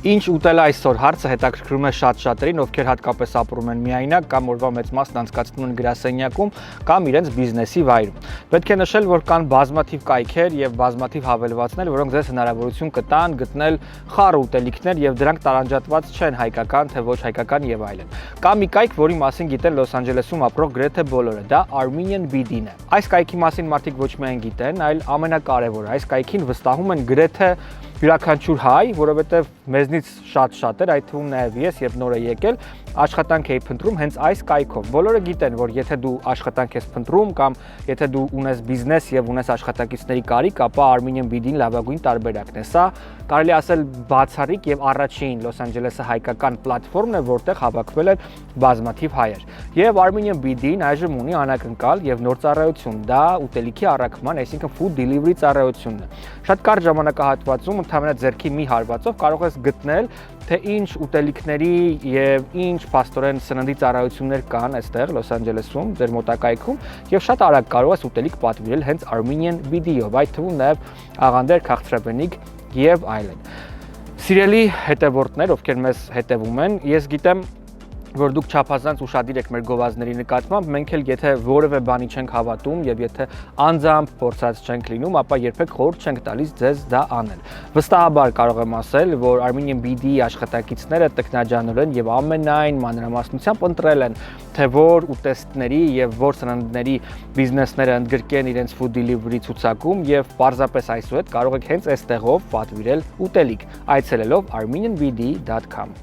Ինչ ուտել այսօր հարցը հետաքրքրում է շատ-շատերին, ովքեր հատկապես ապրում են միայնակ կամ օրվա մեծ մասն անցկացնում են գրասենյակում կամ իրենց բիզնեսի վայրում։ Պետք է նշել, որ կան բազմաթիվ կայքեր եւ բազմաթիվ հավելվածներ, որոնք ձեզ հնարավորություն կտան գտնել խառը ուտելիքներ եւ դրանք տարանջատված չեն հայկական, թե ոչ հայկական եւ այլն։ Կա մի կայք, որի մասին գիտեն Լոս Անջելեսում ապրող գրեթե բոլորը, դա Armenian BD-ն է։ Այս կայքի մասին մարդիկ ոչ միայն գիտեն, այլ ամենակարևորը, այս կայքին վստահում են գրեթե յուրաքանչյուր հայ, որովհետև մեզնից շատ-շատեր, այդ թվում նաև ես, երբ նոր եմ եկել, աշխատանք էի փնտրում հենց այս կայքով։ Բոլորը գիտեն, որ եթե դու աշխատանք ես փնտրում կամ եթե դու ունես բիզնես եւ ունես աշխատակիցների կարիք, ապա Armenian BD-ն լավագույն տարբերակն է։ Սա կարելի ասել բացառիկ եւ առաջին Լոս Անջելեսը հայկական պլատֆորմն է, որտեղ հավաքվել են բազմաթիվ հայեր։ Եվ Armenian BD-ն այժմ ունի անակնկալ եւ նոր ծառայություն։ Դա ուտելիքի առաքման, այսինքն food delivery ծառայությունն է։ Շատ կարճ ժամանակահատվածում ընդհանրապես ձեռքի մի հարվածով կարող ես գտնել, թե ինչ ուտելիքների եւ ինչ փաստորեն սննդի ծառայություններ կան այստեղ Լոս Անջելեսում, ձեր մոտակայքում, եւ շատ արագ կարող ես ուտելիք պատվիրել հենց Armenian BD-ով, այդ թվում նաեւ աղանդեր, քաղցրապենիք եւ այլն։ Սիրելի հետևորդներ, ովքեր մեզ հետևում են, ես գիտեմ, որ դուք չափազանց ուշադիր եք մեր գովազդների նկատմամբ, մենք էլ եթե որևէ բանի չենք հավատում եւ եթե անձամբ փորձած չենք լինում, ապա երբեք խորհուրդ չենք տալիս ձեզ դա անել։ Վստահաբար կարող եմ ասել, որ Armenian BD-ի աշխատակիցները տքնաջանորեն եւ ամենայն մանրամասնությամբ ընտրել են, թե որ ուտեստների եւ որ սննդների բիզնեսները ընդգրկեն իրենց food delivery ցուցակում եւ պարզապես այսուհետ կարող եք հենց այստեղով պատվիրել ուտելիք, այցելելով armenianbd.com